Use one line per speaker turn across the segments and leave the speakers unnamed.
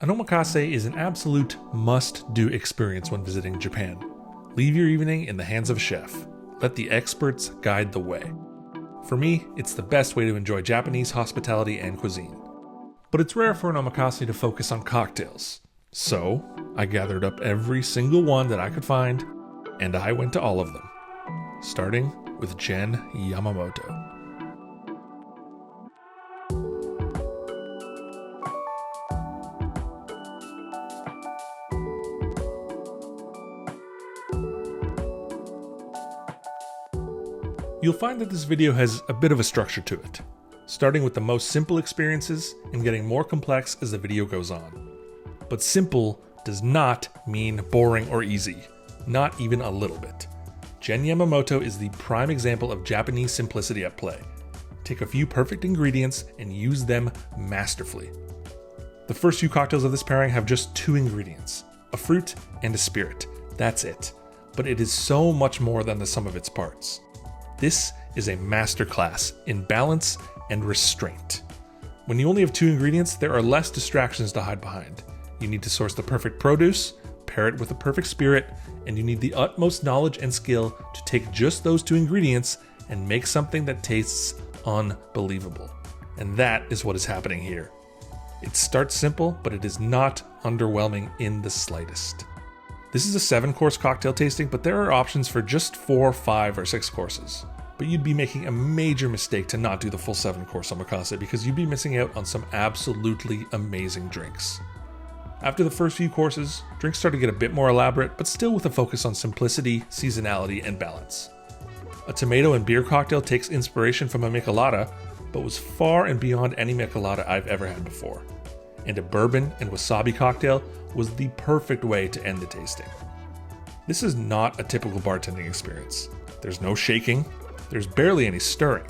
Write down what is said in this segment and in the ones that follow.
An omakase is an absolute must-do experience when visiting Japan. Leave your evening in the hands of a chef. Let the experts guide the way. For me, it's the best way to enjoy Japanese hospitality and cuisine. But it's rare for an omakase to focus on cocktails. So, I gathered up every single one that I could find, and I went to all of them. Starting with Jen Yamamoto. You'll find that this video has a bit of a structure to it, starting with the most simple experiences and getting more complex as the video goes on. But simple does not mean boring or easy, not even a little bit. Jen Yamamoto is the prime example of Japanese simplicity at play. Take a few perfect ingredients and use them masterfully. The first few cocktails of this pairing have just 2 ingredients, a fruit and a spirit. That's it. But it is so much more than the sum of its parts. This is a masterclass in balance and restraint. When you only have 2 ingredients, there are less distractions to hide behind. You need to source the perfect produce, pair it with the perfect spirit, and you need the utmost knowledge and skill to take just those 2 ingredients and make something that tastes unbelievable. And that is what is happening here. It starts simple, but it is not underwhelming in the slightest. This is a 7-course cocktail tasting, but there are options for just 4, 5, or 6 courses. But you'd be making a major mistake to not do the full 7-course omakase because you'd be missing out on some absolutely amazing drinks. After the first few courses, drinks start to get a bit more elaborate, but still with a focus on simplicity, seasonality, and balance. A tomato and beer cocktail takes inspiration from a michelada, but was far and beyond any michelada I've ever had before. And a bourbon and wasabi cocktail was the perfect way to end the tasting. This is not a typical bartending experience. There's no shaking, there's barely any stirring.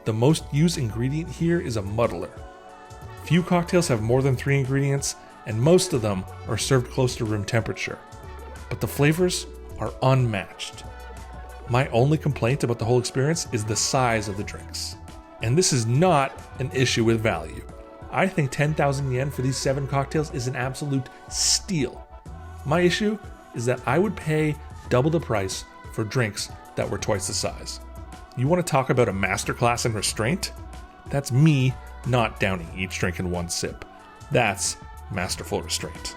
The most used ingredient here is a muddler. Few cocktails have more than 3 ingredients, and most of them are served close to room temperature. But the flavors are unmatched. My only complaint about the whole experience is the size of the drinks. And this is not an issue with value. I think 10,000 yen for these 7 cocktails is an absolute steal. My issue is that I would pay double the price for drinks that were twice the size. You want to talk about a masterclass in restraint? That's me not downing each drink in one sip. That's masterful restraint.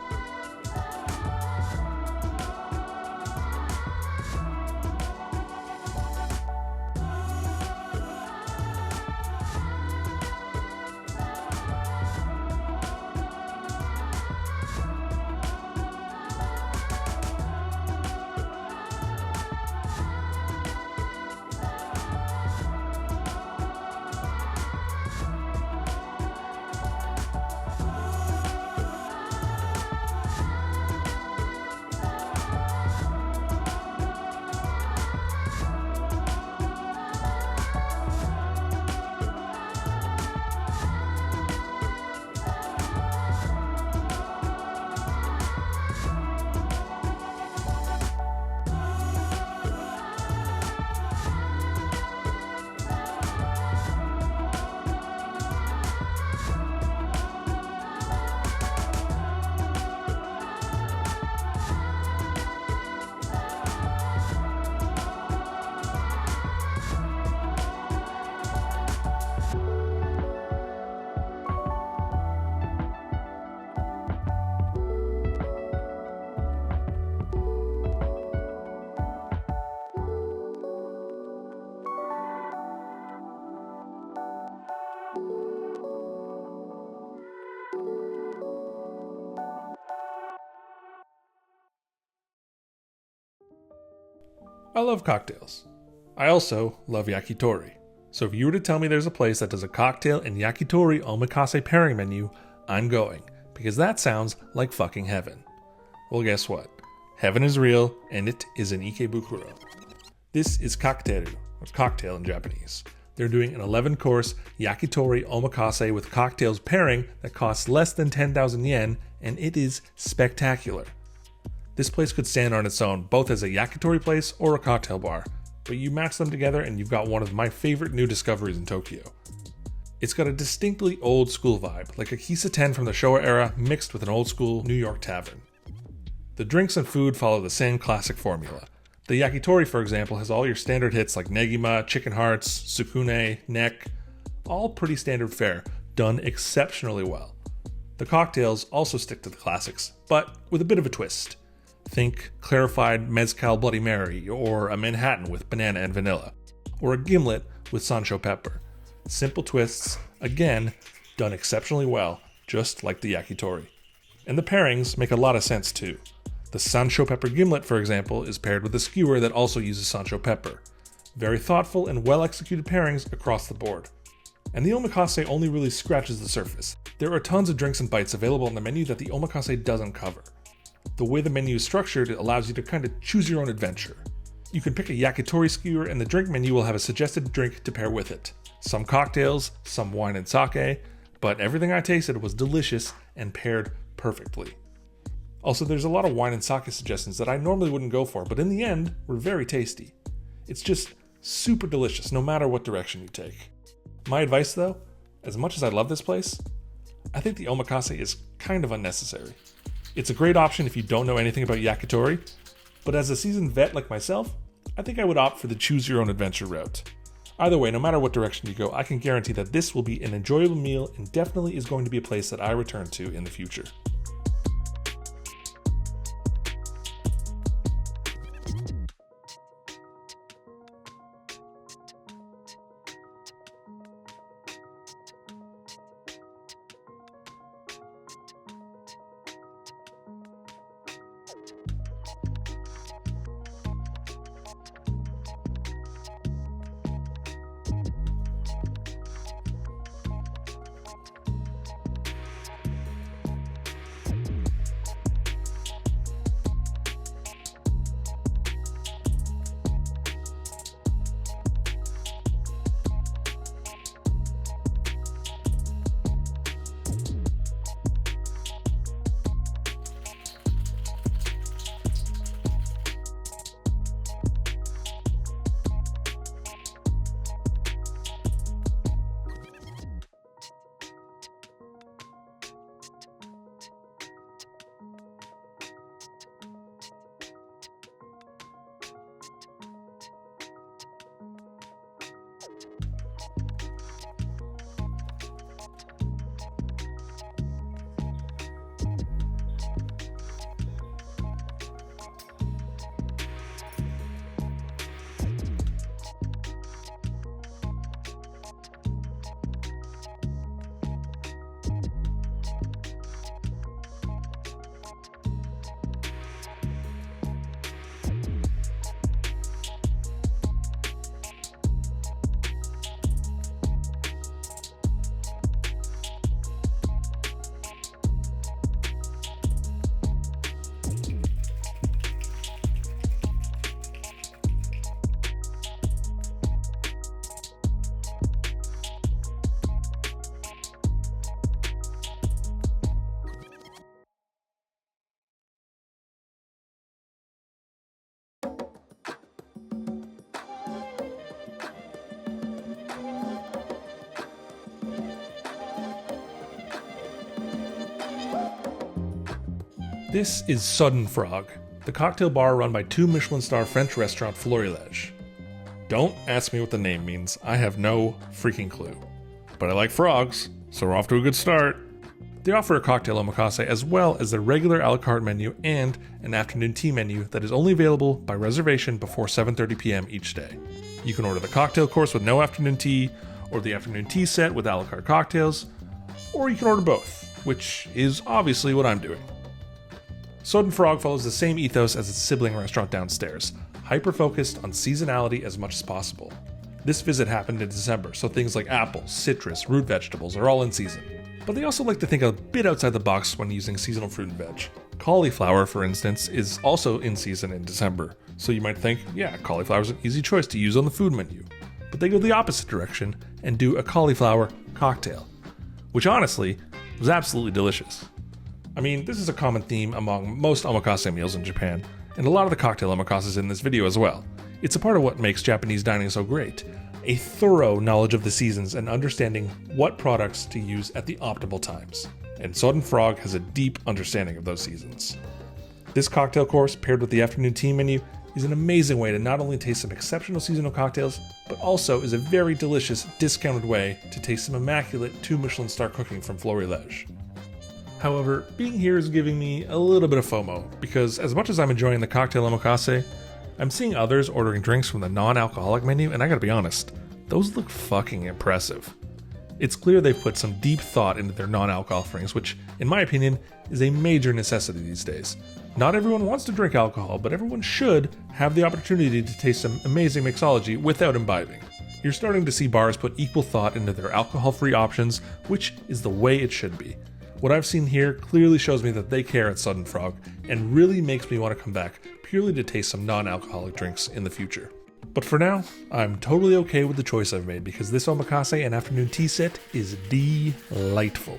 I love cocktails. I also love yakitori. So if you were to tell me there's a place that does a cocktail and yakitori omakase pairing menu, I'm going, because that sounds like fucking heaven. Well, guess what? Heaven is real, and it is in Ikebukuro. This is Kokuteeru, or cocktail in Japanese. They're doing an 11-course yakitori omakase with cocktails pairing that costs less than 10,000 yen, and it is spectacular. This place could stand on its own, both as a yakitori place or a cocktail bar, but you match them together and you've got one of my favorite new discoveries in Tokyo. It's got a distinctly old school vibe, like a Kisa 10 from the Showa era mixed with an old school New York tavern. The drinks and food follow the same classic formula. The yakitori, for example, has all your standard hits like negima, chicken hearts, sukune, neck, all pretty standard fare, done exceptionally well. The cocktails also stick to the classics, but with a bit of a twist. Think clarified mezcal Bloody Mary, or a Manhattan with banana and vanilla, or a gimlet with sancho pepper. Simple twists, again, done exceptionally well, just like the yakitori. And the pairings make a lot of sense too. The sancho pepper gimlet, for example, is paired with a skewer that also uses sancho pepper. Very thoughtful and well executed pairings across the board. And the omakase only really scratches the surface. There are tons of drinks and bites available on the menu that the omakase doesn't cover. The way the menu is structured allows you to kind of choose your own adventure. You can pick a yakitori skewer and the drink menu will have a suggested drink to pair with it. Some cocktails, some wine and sake, but everything I tasted was delicious and paired perfectly. Also, there's a lot of wine and sake suggestions that I normally wouldn't go for, but in the end, were very tasty. It's just super delicious no matter what direction you take. My advice though, as much as I love this place, I think the omakase is kind of unnecessary. It's a great option if you don't know anything about yakitori, but as a seasoned vet like myself, I think I would opt for the choose your own adventure route. Either way, no matter what direction you go, I can guarantee that this will be an enjoyable meal and definitely is going to be a place that I return to in the future. This is Sodden Frog, the cocktail bar run by 2 Michelin-star French restaurant Florilège. Don't ask me what the name means, I have no freaking clue. But I like frogs, so we're off to a good start. They offer a cocktail omakase as well as the regular a la carte menu and an afternoon tea menu that is only available by reservation before 7:30 p.m. each day. You can order the cocktail course with no afternoon tea, or the afternoon tea set with a la carte cocktails, or you can order both, which is obviously what I'm doing. Sodden Frog follows the same ethos as its sibling restaurant downstairs, hyper-focused on seasonality as much as possible. This visit happened in December, so things like apples, citrus, root vegetables are all in season. But they also like to think a bit outside the box when using seasonal fruit and veg. Cauliflower, for instance, is also in season in December, so you might think, yeah, cauliflower is an easy choice to use on the food menu. But they go the opposite direction and do a cauliflower cocktail, which honestly was absolutely delicious. I mean, this is a common theme among most omakase meals in Japan, and a lot of the cocktail omakases in this video as well. It's a part of what makes Japanese dining so great, a thorough knowledge of the seasons and understanding what products to use at the optimal times. And Sodden Frog has a deep understanding of those seasons. This cocktail course, paired with the afternoon tea menu, is an amazing way to not only taste some exceptional seasonal cocktails, but also is a very delicious, discounted way to taste some immaculate 2 Michelin star cooking from Florilège. However, being here is giving me a little bit of FOMO, because as much as I'm enjoying the cocktail omakase, I'm seeing others ordering drinks from the non-alcoholic menu, and I gotta be honest, those look fucking impressive. It's clear they've put some deep thought into their non-alcohol offerings, which, in my opinion, is a major necessity these days. Not everyone wants to drink alcohol, but everyone should have the opportunity to taste some amazing mixology without imbibing. You're starting to see bars put equal thought into their alcohol-free options, which is the way it should be. What I've seen here clearly shows me that they care at Sodden Frog, and really makes me want to come back purely to taste some non-alcoholic drinks in the future. But for now, I'm totally okay with the choice I've made, because this omakase and afternoon tea set is delightful.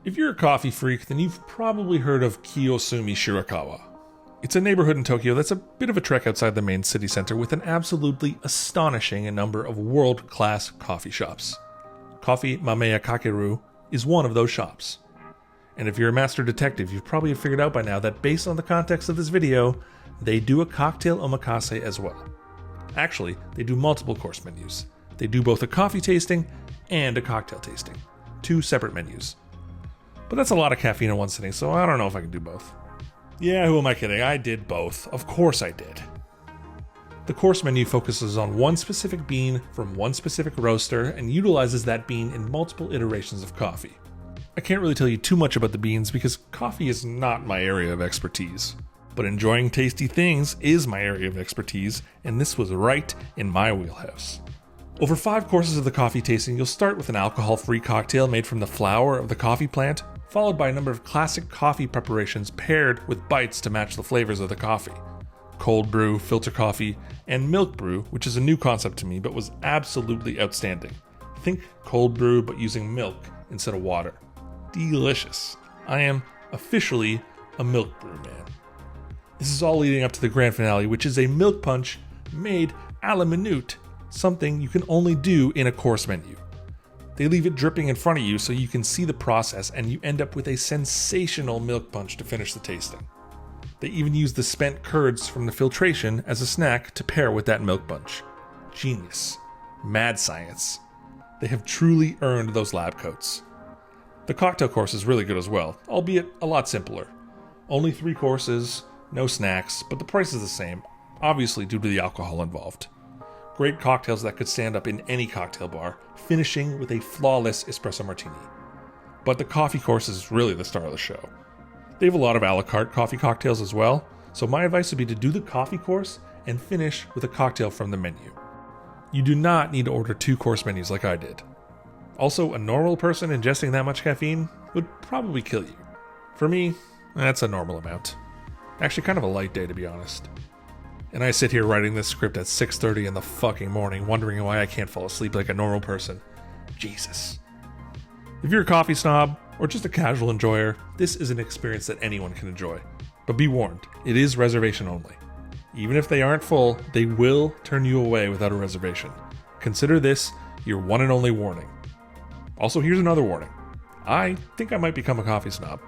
If you're a coffee freak, then you've probably heard of Kiyosumi Shirakawa. It's a neighborhood in Tokyo that's a bit of a trek outside the main city center with an absolutely astonishing number of world-class coffee shops. Coffee Mameya Kakeru is one of those shops. And if you're a master detective, you've probably figured out by now that based on the context of this video, they do a cocktail omakase as well. Actually, they do multiple course menus. They do both a coffee tasting and a cocktail tasting. 2 separate menus. But that's a lot of caffeine in one sitting, so I don't know if I can do both. Yeah, who am I kidding? I did both. Of course I did. The course menu focuses on one specific bean from one specific roaster and utilizes that bean in multiple iterations of coffee. I can't really tell you too much about the beans because coffee is not my area of expertise. But enjoying tasty things is my area of expertise, and this was right in my wheelhouse. Over 5 courses of the coffee tasting, you'll start with an alcohol-free cocktail made from the flower of the coffee plant, followed by a number of classic coffee preparations paired with bites to match the flavors of the coffee. Cold brew, filter coffee, and milk brew, which is a new concept to me but was absolutely outstanding. Think cold brew but using milk instead of water. Delicious. I am officially a milk brew man. This is all leading up to the grand finale, which is a milk punch made a la minute, something you can only do in a course menu. They leave it dripping in front of you so you can see the process, and you end up with a sensational milk punch to finish the tasting. They even use the spent curds from the filtration as a snack to pair with that milk punch. Genius. Mad science. They have truly earned those lab coats. The cocktail course is really good as well, albeit a lot simpler. Only 3 courses, no snacks, but the price is the same, obviously due to the alcohol involved. Great cocktails that could stand up in any cocktail bar, finishing with a flawless espresso martini. But the coffee course is really the star of the show. They have a lot of a la carte coffee cocktails as well, so my advice would be to do the coffee course and finish with a cocktail from the menu. You do not need to order 2 course menus like I did. Also, a normal person ingesting that much caffeine would probably kill you. For me, that's a normal amount. Actually, kind of a light day to be honest. and I sit here writing this script at 6:30 in the fucking morning, wondering why I can't fall asleep like a normal person. Jesus. If you're a coffee snob, or just a casual enjoyer, this is an experience that anyone can enjoy. But be warned, it is reservation only. Even if they aren't full, they will turn you away without a reservation. Consider this your one and only warning. Also, here's another warning. I think I might become a coffee snob.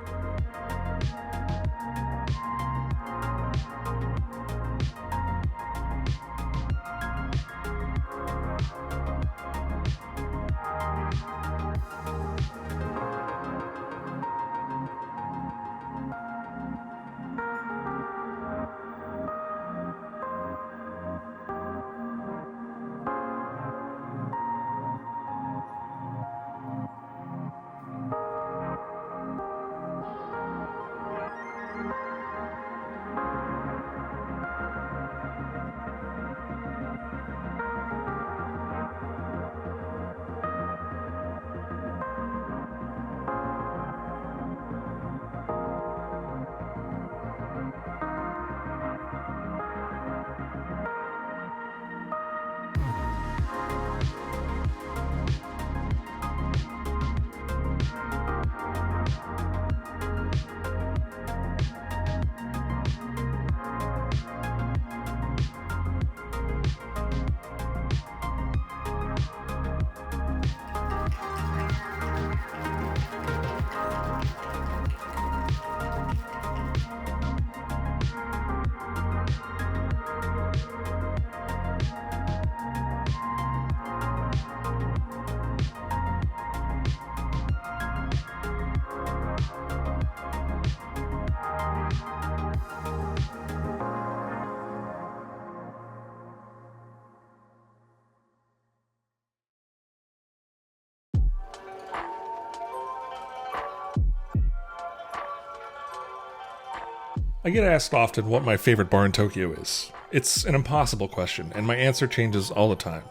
I get asked often what my favorite bar in Tokyo is. It's an impossible question, and my answer changes all the time.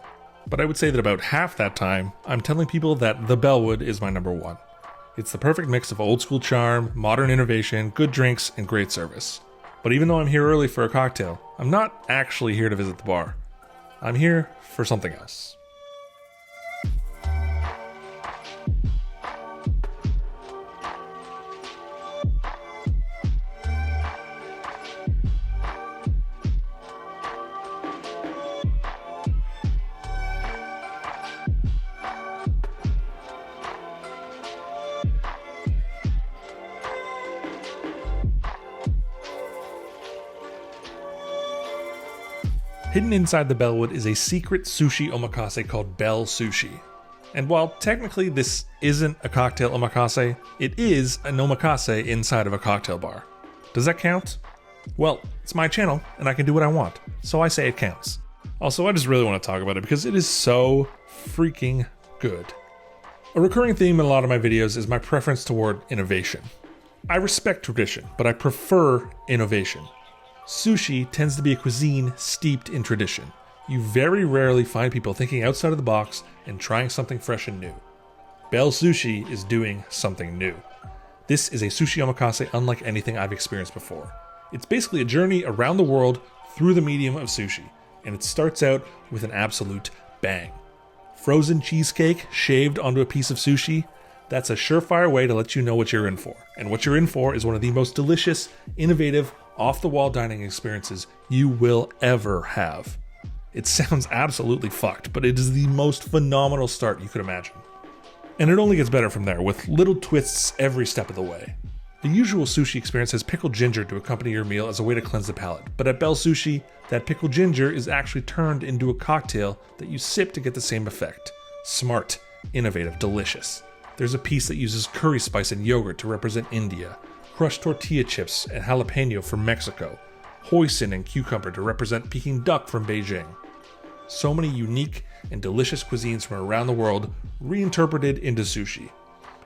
But I would say that about half that time, I'm telling people that the Bellwood is my number one. It's the perfect mix of old school charm, modern innovation, good drinks, and great service. But even though I'm here early for a cocktail, I'm not actually here to visit the bar. I'm here for something else. Hidden inside the Bellwood is a secret sushi omakase called Bell Sushi. And while technically this isn't a cocktail omakase, it is an omakase inside of a cocktail bar. Does that count? Well, it's my channel, and I can do what I want, so I say it counts. Also, I just really want to talk about it because it is so freaking good. A recurring theme in a lot of my videos is my preference toward innovation. I respect tradition, but I prefer innovation. Sushi tends to be a cuisine steeped in tradition. You very rarely find people thinking outside of the box and trying something fresh and new. Bell Sushi is doing something new. This is a sushi omakase unlike anything I've experienced before. It's basically a journey around the world through the medium of sushi, and it starts out with an absolute bang. Frozen cheesecake shaved onto a piece of sushi, that's a surefire way to let you know what you're in for. And what you're in for is one of the most delicious, innovative, off-the-wall dining experiences you will ever have. It sounds absolutely fucked, but it is the most phenomenal start you could imagine. And it only gets better from there, with little twists every step of the way. The usual sushi experience has pickled ginger to accompany your meal as a way to cleanse the palate, but at Bell Sushi, that pickled ginger is actually turned into a cocktail that you sip to get the same effect. Smart, innovative, delicious. There's a piece that uses curry spice and yogurt to represent India, crushed tortilla chips and jalapeno from Mexico, hoisin and cucumber to represent Peking duck from Beijing. So many unique and delicious cuisines from around the world reinterpreted into sushi.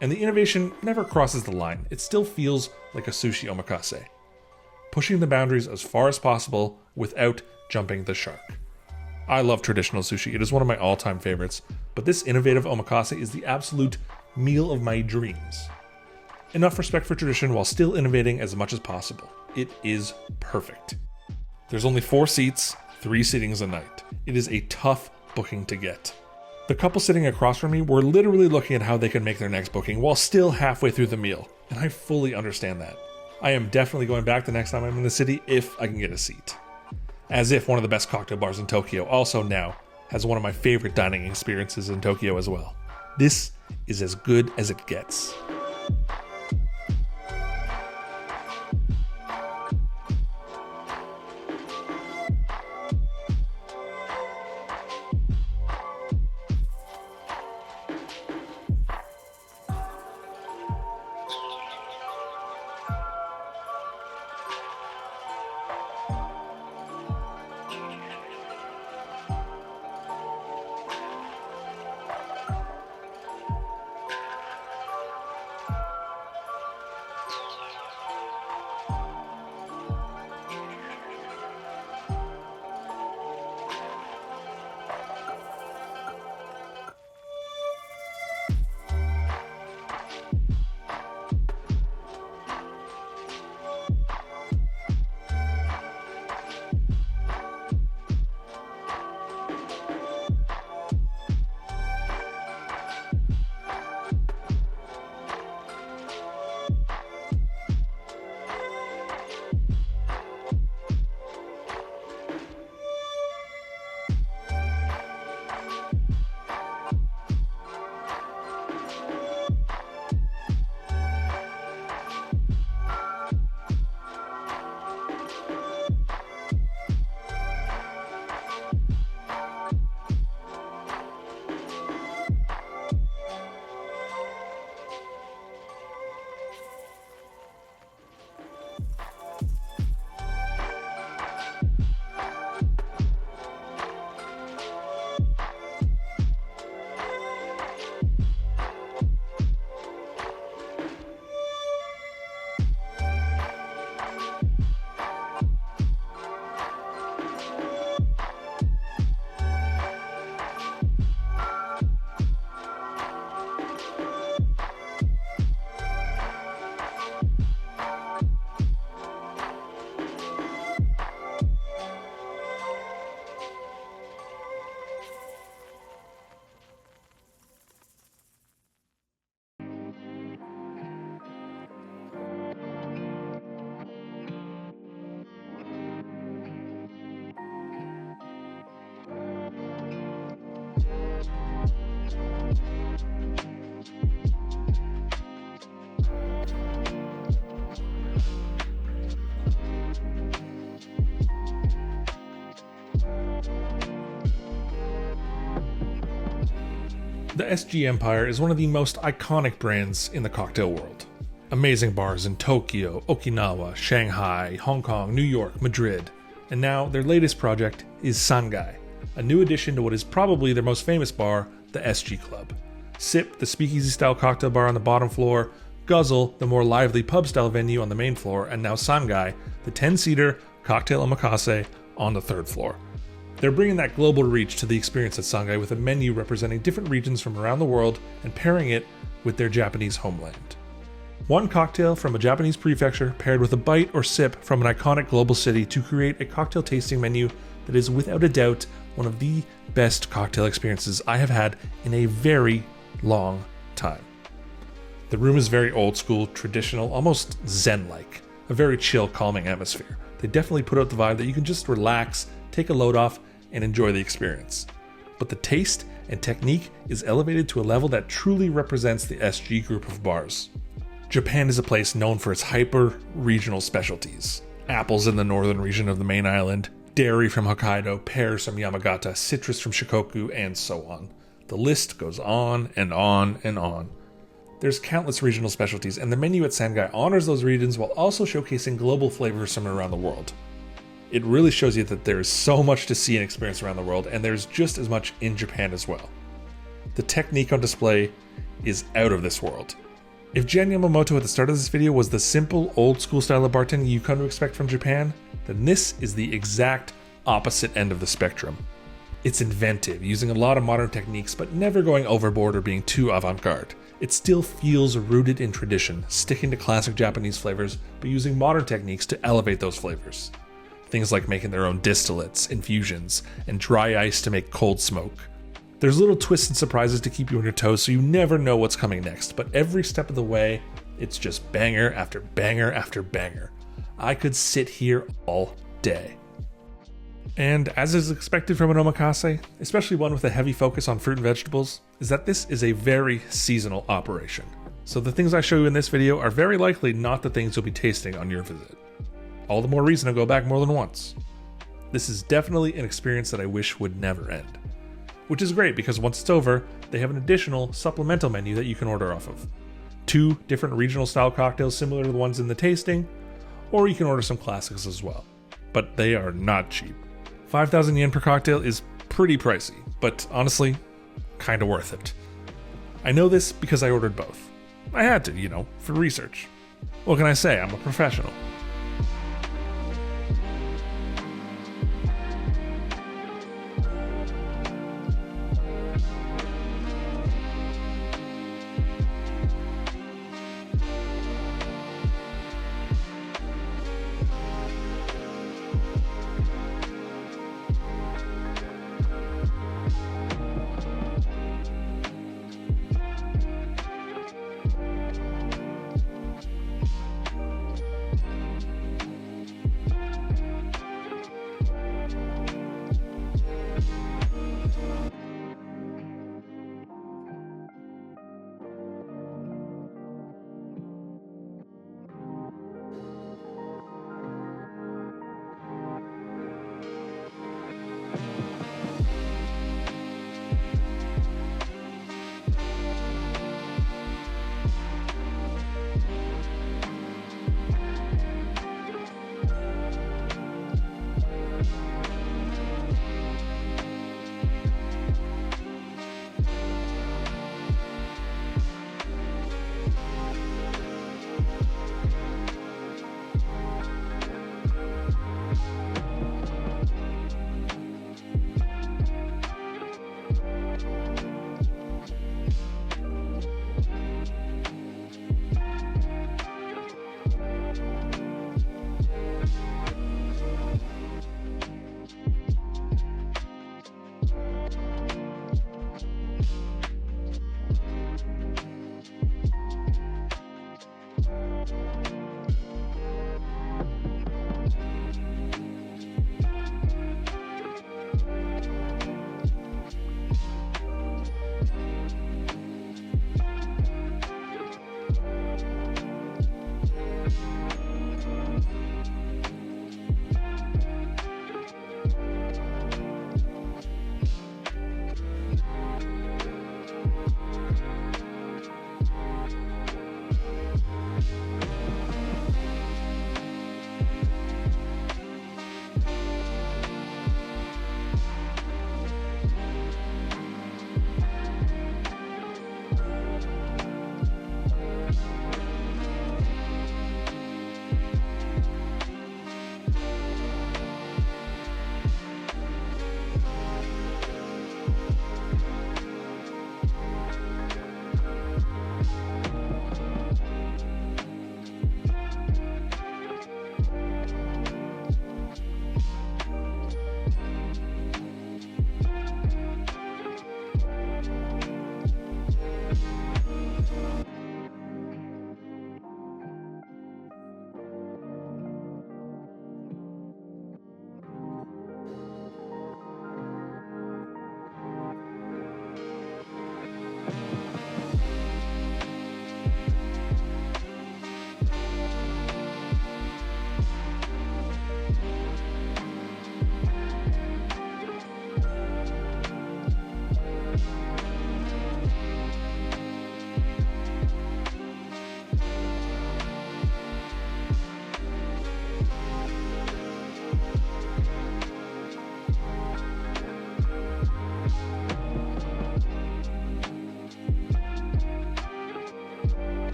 And the innovation never crosses the line, it still feels like a sushi omakase. Pushing the boundaries as far as possible without jumping the shark. I love traditional sushi, it is one of my all-time favorites, but this innovative omakase is the absolute meal of my dreams. Enough respect for tradition while still innovating as much as possible. It is perfect. There's only 4 seats, 3 sittings a night. It is a tough booking to get. The couple sitting across from me were literally looking at how they could make their next booking while still halfway through the meal, and I fully understand that. I am definitely going back the next time I'm in the city if I can get a seat. As if one of the best cocktail bars in Tokyo also now has one of my favorite dining experiences in Tokyo as well. This is as good as it gets. The SG Empire is one of the most iconic brands in the cocktail world. Amazing bars in Tokyo, Okinawa, Shanghai, Hong Kong, New York, Madrid, and now their latest project is Sangai, a new addition to what is probably their most famous bar, the SG Club. Sip, the speakeasy-style cocktail bar on the bottom floor, Guzzle, the more lively pub-style venue on the main floor, and now Sangai, the 10-seater cocktail omakase on the third floor. They're bringing that global reach to the experience at Sangai with a menu representing different regions from around the world and pairing it with their Japanese homeland. One cocktail from a Japanese prefecture paired with a bite or sip from an iconic global city to create a cocktail tasting menu that is without a doubt one of the best cocktail experiences I have had in a very long time. The room is very old school, traditional, almost zen-like, a very chill, calming atmosphere. They definitely put out the vibe that you can just relax, take a load off, and enjoy the experience. But the taste and technique is elevated to a level that truly represents the SG group of bars. Japan is a place known for its hyper-regional specialties. Apples in the northern region of the main island, dairy from Hokkaido, pears from Yamagata, citrus from Shikoku, and so on. The list goes on and on and on. There's countless regional specialties, and the menu at Sangai honors those regions while also showcasing global flavors from around the world. It really shows you that there is so much to see and experience around the world, and there's just as much in Japan as well. The technique on display is out of this world. If Jen Yamamoto at the start of this video was the simple, old-school style of bartending you come to expect from Japan, then this is the exact opposite end of the spectrum. It's inventive, using a lot of modern techniques, but never going overboard or being too avant-garde. It still feels rooted in tradition, sticking to classic Japanese flavors, but using modern techniques to elevate those flavors. Things like making their own distillates, infusions, and dry ice to make cold smoke. There's little twists and surprises to keep you on your toes, so you never know what's coming next, but every step of the way, it's just banger after banger after banger. I could sit here all day. And as is expected from an omakase, especially one with a heavy focus on fruit and vegetables, is that this is a very seasonal operation. So the things I show you in this video are very likely not the things you'll be tasting on your visit. All the more reason to go back more than once. This is definitely an experience that I wish would never end. Which is great because once it's over, they have an additional supplemental menu that you can order off of. 2 different regional style cocktails similar to the ones in the tasting, or you can order some classics as well. But they are not cheap. 5,000 yen per cocktail is pretty pricey, but honestly, kinda worth it. I know this because I ordered both. I had to, for research. What can I say? I'm a professional.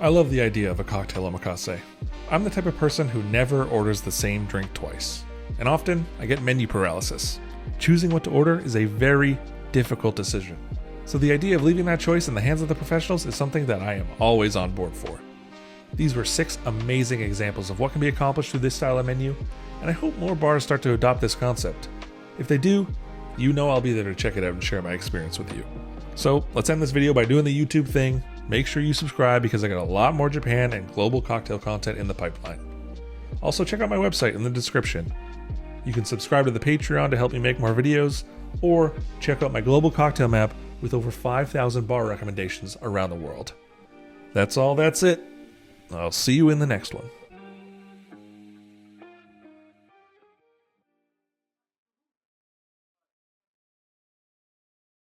I love the idea of a cocktail omakase. I'm the type of person who never orders the same drink twice, and often I get menu paralysis. choosing what to order is a very difficult decision. So the idea of leaving that choice in the hands of the professionals is something that I am always on board for. These were 6 amazing examples of what can be accomplished through this style of menu, and I hope more bars start to adopt this concept. If they do, you know I'll be there to check it out and share my experience with you. So let's end this video by doing the YouTube thing. Make sure you subscribe because I got a lot more Japan and global cocktail content in the pipeline. Also check out my website in the description. You can subscribe to the Patreon to help me make more videos, or check out my global cocktail map with over 5,000 bar recommendations around the world. That's all, that's it. I'll see you in the next one.